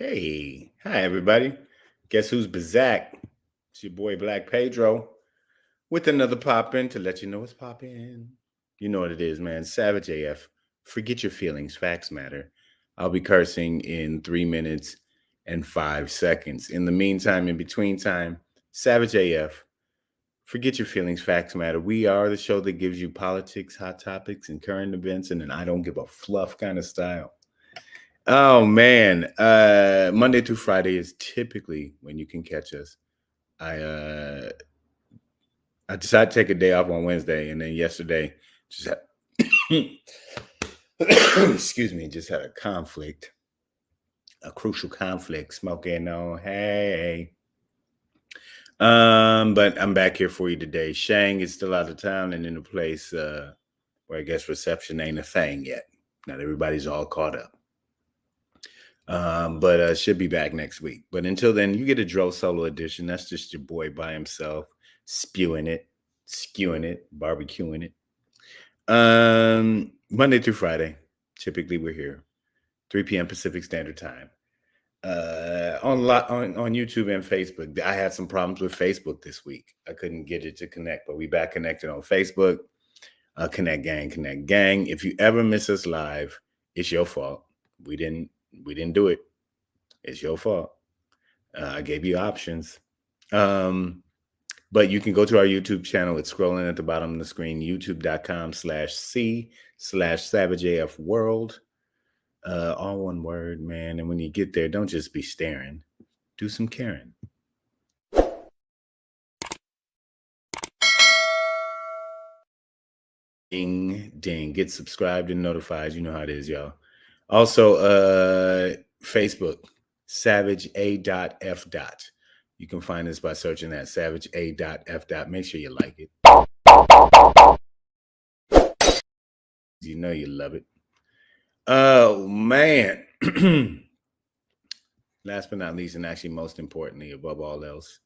Hey, hi everybody. Guess who's back? It's your boy Black Pedro with another pop in to let you know what's poppin'. You know what it is, man. Savage AF. Forget your feelings. Facts matter. I'll be cursing in 3 minutes and 5 seconds. In the meantime, in between time, Savage AF. Forget your feelings. Facts matter. We are the show that gives you politics, hot topics, and current events in an I don't give a fluff kind of style. Oh man, Monday through Friday is typically when you can catch us. I uh I decided to take a day off on Wednesday, and then yesterday just had excuse me, just had a crucial conflict. Smoking on, hey. But I'm back here for you today. Shang is still out of town and in a place where I guess reception ain't a thing yet. Not everybody's all caught up. But should be back next week. But until then, you get a Dro solo edition. That's just your boy by himself, spewing it, skewing it, barbecuing it. Monday through Friday, typically we're here, 3 p.m. Pacific Standard Time. On YouTube and Facebook. I had some problems with Facebook this week. I couldn't get it to connect, but we back connected on Facebook. Connect gang. If you ever miss us live, it's your fault. We didn't do it. It's your fault. I gave you options. But you can go to our YouTube channel. It's scrolling at the bottom of the screen, youtube.com/c/SavageAFWorld. All one word, man. And when you get there, don't just be staring. Do some caring. Ding, ding. Get subscribed and notified. You know how it is, y'all. Also, Facebook, SavageA.F. You can find us by searching that SavageA.F. Make sure you like it. You know you love it. Oh, man. Last but not least, and actually most importantly, above all else,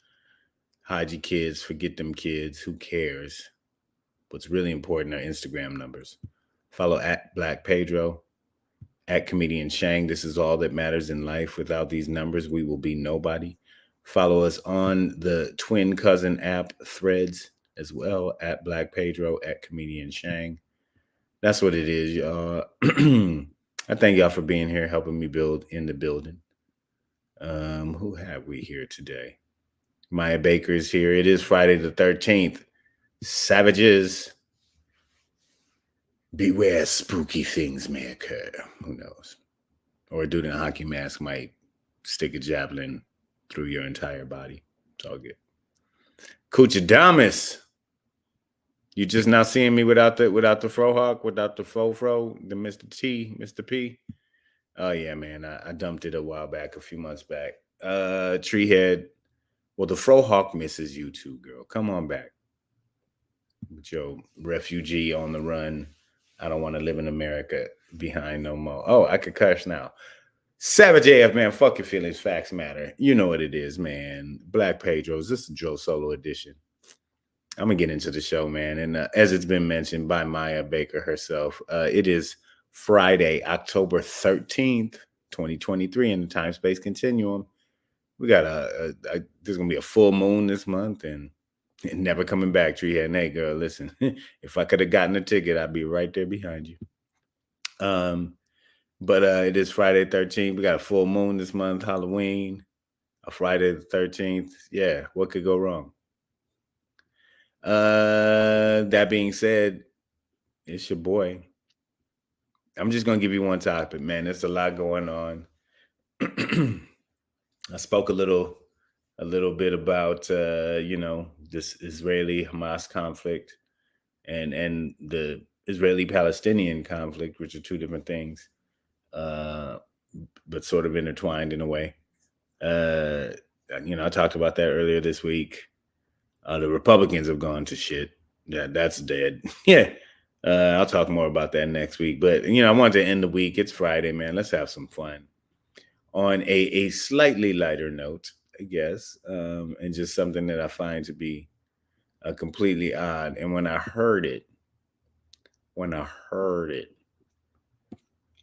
hide your kids, forget them kids. Who cares? What's really important are Instagram numbers. Follow at Black Pedro, at Comedian Shang. This is all that matters in life. Without these numbers, we will be nobody. Follow us on the twin cousin app Threads as well, at Black Pedro, at Comedian Shang. That's what it is, y'all. I thank y'all for being here, helping me build in the building. Who have we here today? Maya Baker's here. It is Friday the 13th. Savages. Beware, spooky things may occur. Who knows? Or a dude in a hockey mask might stick a javelin through your entire body. It's all good. Kuchadamas. You just now seeing me without the frohawk, without the fro, the Mr. T, Mr. P. Oh yeah, man. I dumped it a while back, a few months back. Treehead. Well, the frohawk misses you too, girl. Come on back. With your refugee on the run. I don't want to live in America behind no more. Oh, I could curse now. Savage AF, man. Fuck your feelings. Facts matter. You know what it is, man. Black Pedro's. This is Joe Solo edition. I'm going to get into the show, man. And as it's been mentioned by Maya Baker herself, it is Friday, October 13th, 2023 in the time-space continuum. We got there's going to be a full moon this month and never coming back, Treehead. And hey, girl, listen, if I could have gotten a ticket, I'd be right there behind you. But it is Friday 13th. We got a full moon this month, Halloween, a Friday the 13th. Yeah, what could go wrong? That being said, it's your boy. I'm just going to give you one topic, man. There's a lot going on. I spoke a little bit about, this Israeli-Hamas conflict and the Israeli-Palestinian conflict, which are two different things, uh, but sort of intertwined in a way. Uh, I talked about that earlier this week. The Republicans have gone to shit. Yeah, that's dead. Yeah. I'll talk more about that next week. But I wanted to end the week. It's Friday, man. Let's have some fun on a slightly lighter note, I guess, and just something that I find to be completely odd. And when I heard it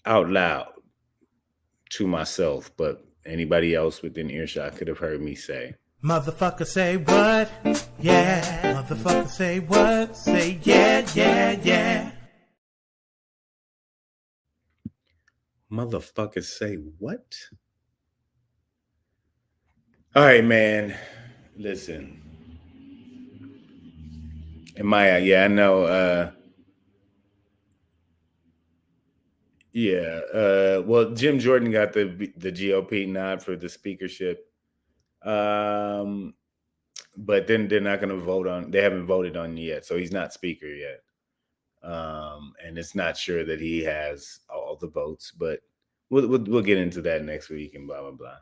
out loud to myself, but anybody else within earshot could have heard me say, "Motherfucker say what? Yeah. Motherfucker say what? Say yeah, yeah, yeah. Motherfuckers say what? All right, man. Listen. Yeah, I know. Yeah. Well, Jim Jordan got the GOP nod for the speakership. But then they're not going to vote on. They haven't voted on yet, so he's not speaker yet. And it's not sure that he has all the votes, but we'll get into that next week and blah blah blah.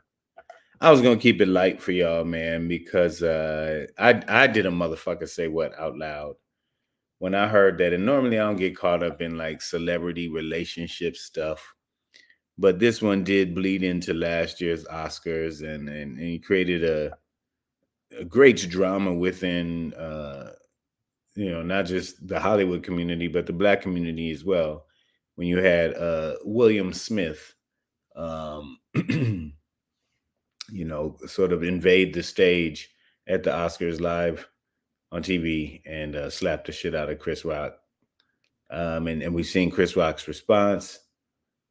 I was gonna keep it light for y'all, man, because I did a motherfucker say what out loud when I heard that. And normally I don't get caught up in like celebrity relationship stuff, but this one did bleed into last year's Oscars, and he created a great drama within not just the Hollywood community, but the Black community as well. When you had William Smith, um, sort of invade the stage at the Oscars live on TV and slap the shit out of Chris Rock. And we've seen Chris Rock's response.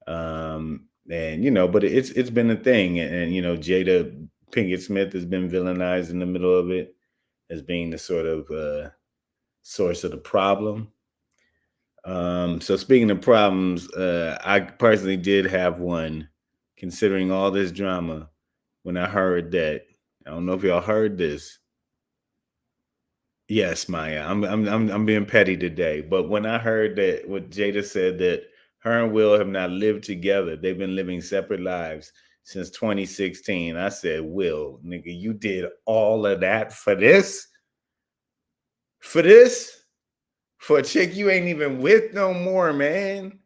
But it's been a thing. And Jada Pinkett Smith has been villainized in the middle of it as being the sort of source of the problem. So speaking of problems, I personally did have one considering all this drama when I heard that. I don't know if y'all heard this. Yes, Maya. I'm being petty today, but when I heard that what Jada said that her and Will have not lived together, they've been living separate lives since 2016. I said, Will, nigga, you did all of that for this? For this? For a chick you ain't even with no more, man.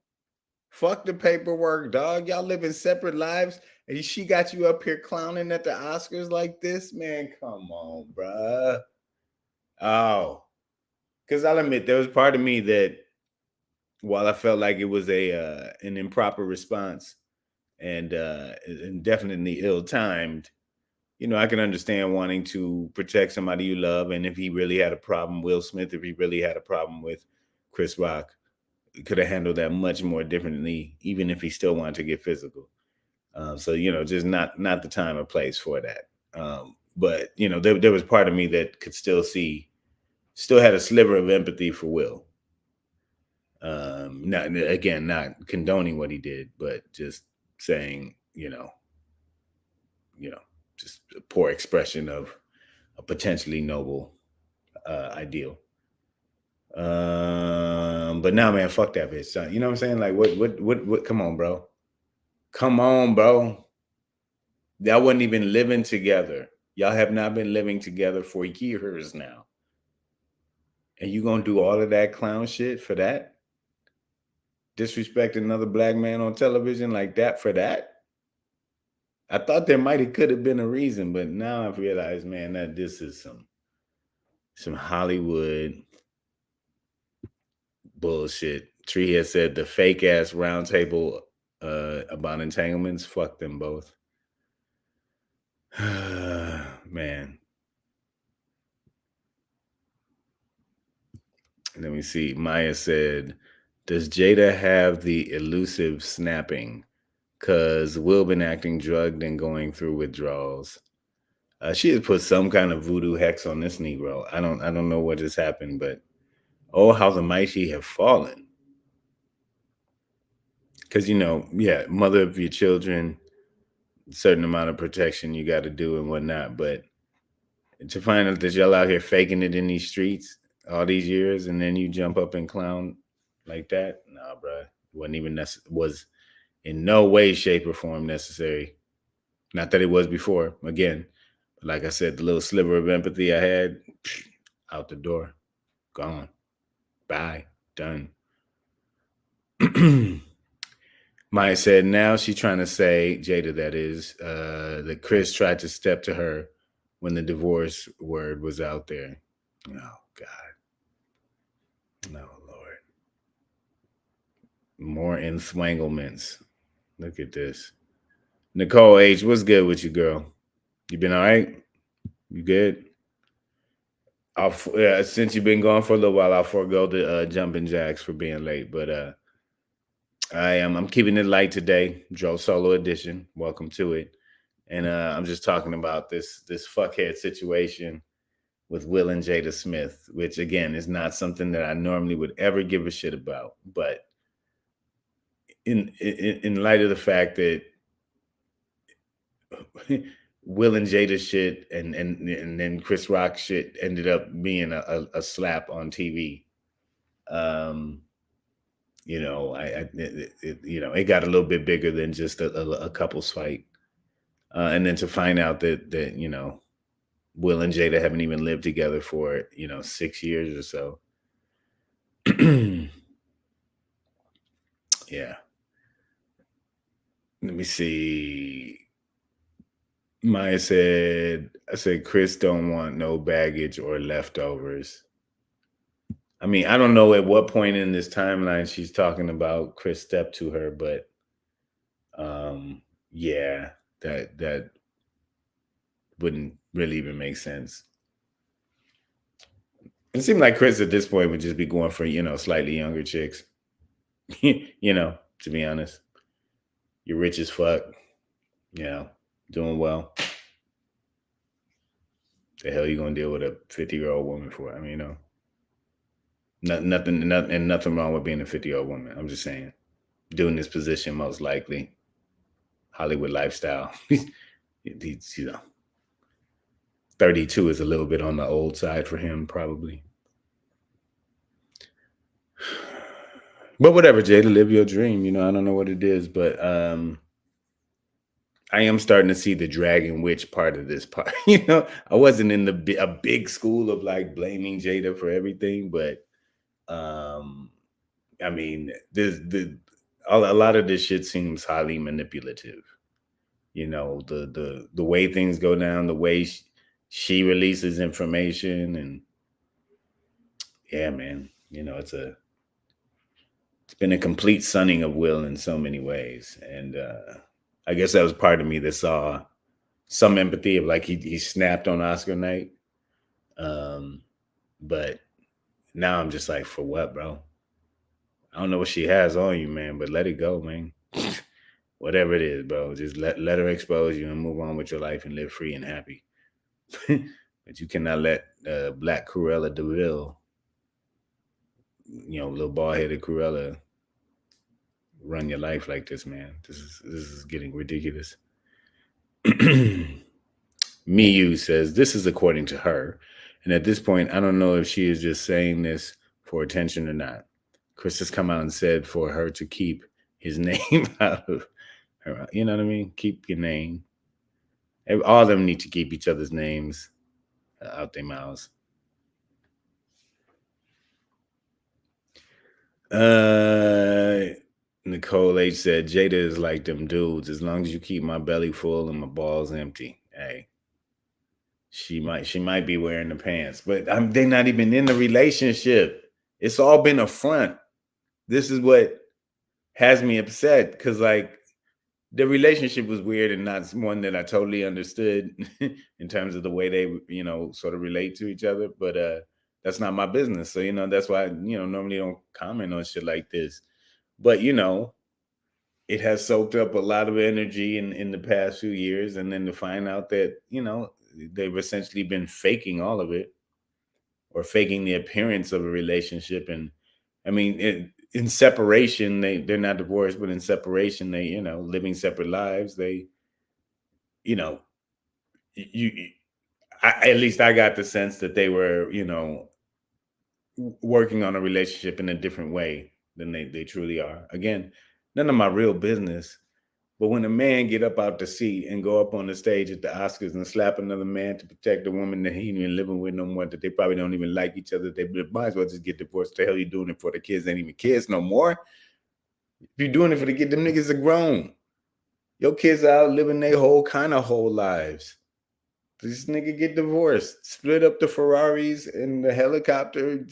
Fuck the paperwork, dog. Y'all living separate lives, and she got you up here clowning at the Oscars like this, man. Come on, bruh. Oh, because I'll admit there was part of me that, while I felt like it was an improper response and definitely ill-timed, I can understand wanting to protect somebody you love, and if he really had a problem, Will Smith, if he really had a problem with Chris Rock, could have handled that much more differently, even if he still wanted to get physical. So just not the time or place for that. But there was part of me that could still had a sliver of empathy for Will. Not condoning what he did, but just saying, just a poor expression of a potentially noble ideal. But now, man, fuck that bitch, son. You know what I'm saying? Like, what? Come on, bro. Come on, bro. Y'all wasn't even living together. Y'all have not been living together for years now. And you gonna do all of that clown shit for that? Disrespect another Black man on television like that for that? I thought there could have been a reason, but now I've realized, man, that this is some Hollywood bullshit. Tree has said the fake ass roundtable about entanglements. Fuck them both. Man. Let me see. Maya said, does Jada have the elusive snapping? Cause Will been acting drugged and going through withdrawals. She has put some kind of voodoo hex on this Negro. I don't know what has happened, but oh, how the mighty have fallen. Because mother of your children, certain amount of protection you got to do and whatnot. But to find out that y'all out here faking it in these streets all these years, and then you jump up and clown like that. Nah, bro, wasn't even was in no way, shape, or form necessary. Not that it was before. Again, like I said, the little sliver of empathy I had, out the door, gone, bye, done. Maya said now she's trying to say, Jada, that is, that Chris tried to step to her when the divorce word was out there. Oh, God. No, Lord. More entwanglements. Look at this. Nicole H., what's good with you, girl? You been all right? You good? Since you've been gone for a little while, I'll forego the jumping jacks for being late, but I'm keeping it light today. Joe Solo edition. Welcome to it. And I'm just talking about this fuckhead situation with Will and Jada Smith, which again is not something that I normally would ever give a shit about. But in light of the fact that Will and Jada shit and then Chris Rock shit ended up being a slap on TV. Um, it got a little bit bigger than just a couples fight. And then to find out that Will and Jada haven't even lived together for 6 years or so. Yeah. Let me see. Maya said, I said, Chris don't want no baggage or leftovers. I mean, I don't know at what point in this timeline she's talking about Chris step to her, but yeah, that wouldn't really even make sense. It seemed like Chris at this point would just be going for, slightly younger chicks. To be honest. You're rich as fuck. Doing well. The hell you gonna deal with a 50-year-old woman for? I mean, nothing wrong with being a 50-year-old woman. I'm just saying, doing this position most likely, Hollywood lifestyle. He's 32 is a little bit on the old side for him, probably. But whatever, Jada, live your dream. I don't know what it is, but I am starting to see the dragon witch part of this part. I wasn't in a big school of like blaming Jada for everything, but I mean, a lot of this shit seems highly manipulative. The way things go down, the way she releases information, and yeah, man, it's been a complete sunning of Will in so many ways, and I guess that was part of me that saw some empathy of like he snapped on Oscar night, but now I'm just like, for what, bro? I don't know what she has on you, man, but let it go, man. Whatever it is, bro, just let her expose you and move on with your life and live free and happy. But you cannot let Black Cruella DeVille, little bald headed Cruella, run your life like this, man. This is getting ridiculous. Miyu says this is according to her, and at this point, I don't know if she is just saying this for attention or not. Chris has come out and said for her to keep his name out of her. You know what I mean? Keep your name. All of them need to keep each other's names out their mouths. Nicole H said, Jada is like them dudes. As long as you keep my belly full and my balls empty. Hey, she might be wearing the pants, but they're not even in the relationship. It's all been a front. This is what has me upset because like the relationship was weird and not one that I totally understood in terms of the way they, sort of relate to each other. But that's not my business. So, that's why, normally don't comment on shit like this. But, it has soaked up a lot of energy in the past few years. And then to find out that, they've essentially been faking all of it or faking the appearance of a relationship. And I mean, in separation, they're not divorced, but in separation, they, living separate lives. They, you at least I got the sense that they were, working on a relationship in a different way than they truly are. Again, none of my real business. But when a man get up out the seat and go up on the stage at the Oscars and slap another man to protect a woman that he ain't even living with no more, that they probably don't even like each other, they might as well just get divorced. The hell you doing it for? The kids ain't even kids no more. If you're doing it for the kid, them niggas are grown. Your kids are out living their whole lives. This nigga get divorced, split up the Ferraris and the helicopter,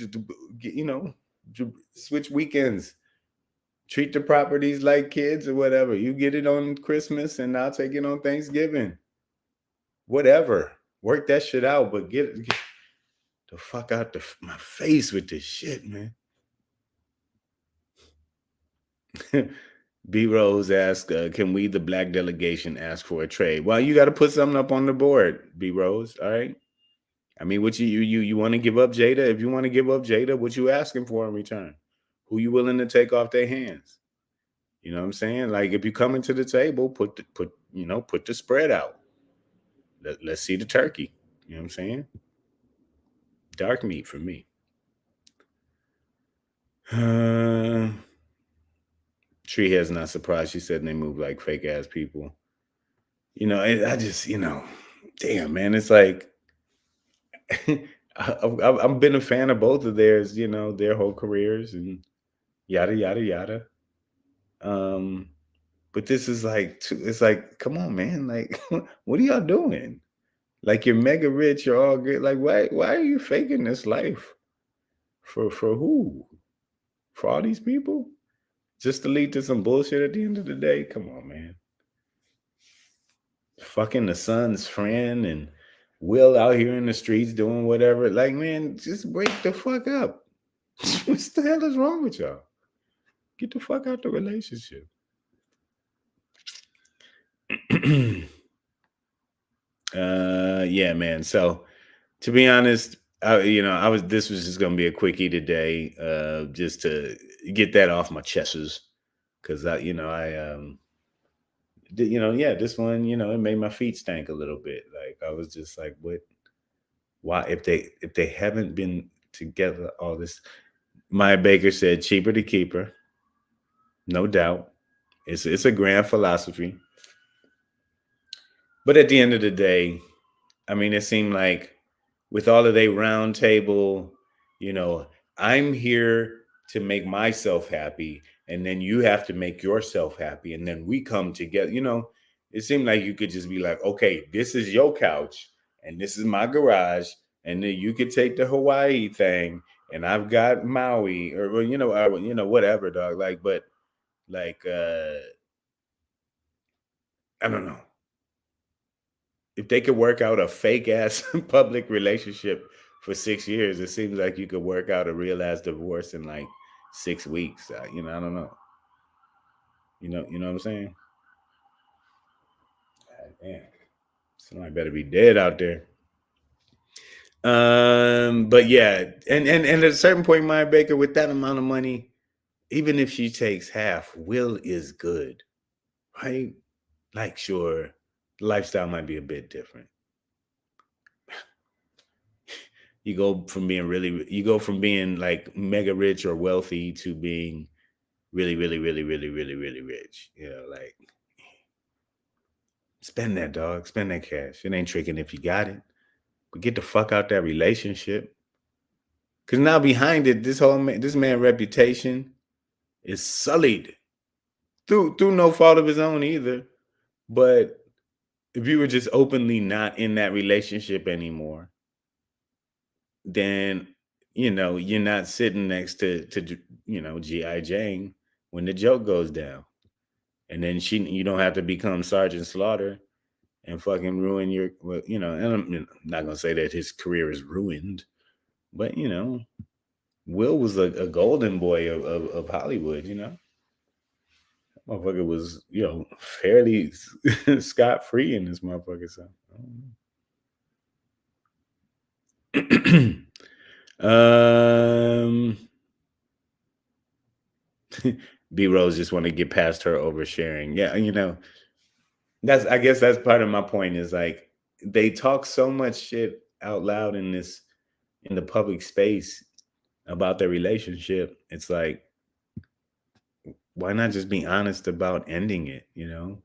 you know, switch weekends, treat the properties like kids or whatever. You get it on Christmas and I'll take it on Thanksgiving. Whatever. Work that shit out, but get the fuck out my face with this shit, man. B Rose asked, can we, the black delegation, ask for a trade? Well, you got to put something up on the board, B Rose. All right. I mean, what you want to give up Jada? If you want to give up Jada, what you asking for in return? Who you willing to take off their hands? You know what I'm saying? Like, if you come into the table, put the spread out. Let's see the turkey. You know what I'm saying? Dark meat for me. Tree has not surprised. She said they move like fake ass people. I just, damn, man. It's like I've been a fan of both of theirs, their whole careers and yada yada yada. But this is like, it's like, come on, man. Like, what are y'all doing? Like, you're mega rich, you're all good. Like, why are you faking this life? For who? For all these people? Just to lead to some bullshit at the end of the day? Come on, man. Fucking the son's friend and Will out here in the streets doing whatever. Like, man, just break the fuck up. What the hell is wrong with y'all? Get the fuck out the relationship. Yeah, man. So to be honest, this was just gonna be a quickie today, just to get that off my chest's, because yeah, this one, it made my feet stank a little bit. Like, I was just like, what? Why? If they haven't been together all this, Maya Baker said, cheaper to keep her, no doubt. It's a grand philosophy, but at the end of the day, I mean, it seemed like with all of they round table, you know, I'm here to make myself happy, and then you have to make yourself happy, and then we come together. It seemed like you could just be like, okay, this is your couch, and this is my garage, and then you could take the Hawaii thing, and I've got Maui, or whatever, dog. Like, but like, I don't know. If they could work out a fake ass public relationship for 6 years, it seems like you could work out a real ass divorce in like 6 weeks. I don't know. You know what I'm saying? God damn, somebody better be dead out there. But yeah, and at a certain point, Maya Baker, with that amount of money, even if she takes half, Will is good, right? Like, sure, the lifestyle might be a bit different. You go from being like mega rich or wealthy to being really, really, really, really, really, really rich. Like, spend that, dog. Spend that cash. It ain't tricking if you got it. But get the fuck out that relationship. Cause now behind it, this man reputation is sullied through no fault of his own either. But if you were just openly not in that relationship anymore, then you're not sitting next to G.I. Jane when the joke goes down. And then you don't have to become Sergeant Slaughter and fucking ruin your, and I'm not gonna say that his career is ruined, but Will was a golden boy of Hollywood. Motherfucker was, fairly scot free in this motherfucker. So B Rose just want to get past her oversharing. Yeah, I guess that's part of my point, is like, they talk so much shit out loud in the public space about their relationship, it's like, why not just be honest about ending it, you know?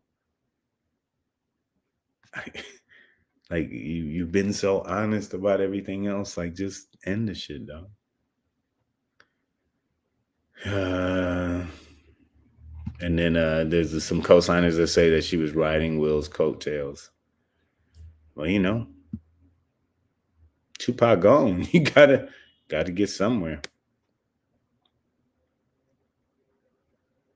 Like you've been so honest about everything else, like just end the shit, though. And then there's some co-signers that say that she was riding Will's coattails. Well, Tupac gone. You gotta get somewhere.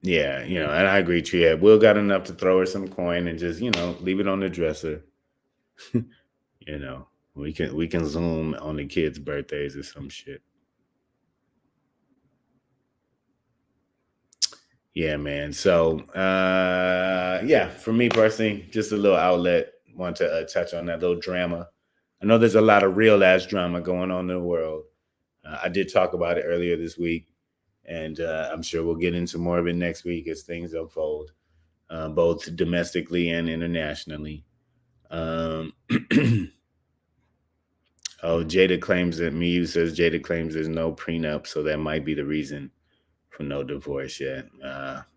Yeah, and I agree, Tria. Will got enough to throw her some coin and just, leave it on the dresser. you know, we can zoom on the kids' birthdays or some shit. Yeah, man. So, yeah, for me personally, just a little outlet. Want to touch on that little drama. I know there's a lot of real ass drama going on in the world. I did talk about it earlier this week, and I'm sure we'll get into more of it next week as things unfold, both domestically and internationally. Um, oh, Jada claims that Miyu says Jada claims there's no prenup, so that might be the reason for no divorce yet.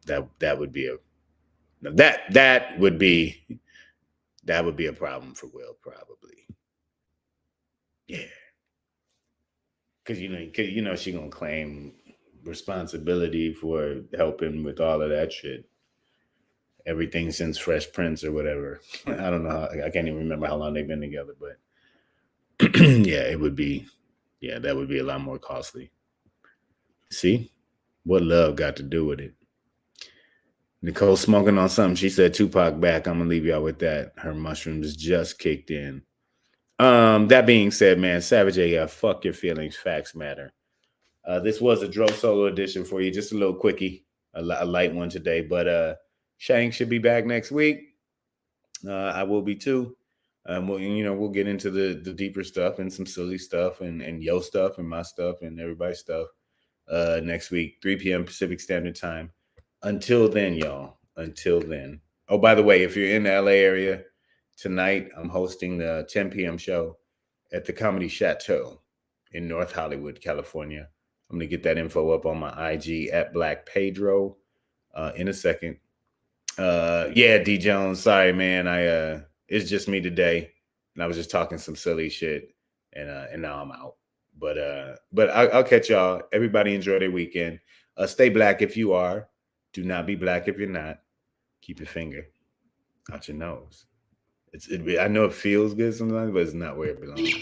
That would be that would be a problem for Will, probably. Yeah, because she gonna claim responsibility for helping with all of that shit. Everything since Fresh Prince or whatever. I don't know. I can't even remember how long they've been together, but yeah, it would be. Yeah, that would be a lot more costly. See, what love got to do with it? Nicole smoking on something. She said Tupac back. I'm gonna leave y'all with that. Her mushrooms just kicked in. That being said, man, Savage AF, fuck your feelings. Facts matter. This was a Dro Solo edition for you. Just a little quickie, a light one today. But Shank should be back next week. I will be too. We'll get into the deeper stuff and some silly stuff and yo stuff and my stuff and everybody's stuff next week, 3 p.m. Pacific Standard Time. Until then, y'all. Until then. Oh, by the way, if you're in the LA area tonight, I'm hosting the 10 p.m. show at the Comedy Chateau in North Hollywood, California. I'm gonna get that info up on my IG at Black Pedro in a second. Yeah, D Jones. Sorry, man. It's just me today, and I was just talking some silly shit, and now I'm out. But I'll catch y'all. Everybody enjoy their weekend. Stay black if you are. Do not be black if you're not. Keep your finger out your nose. I know it feels good sometimes, but it's not where it belongs.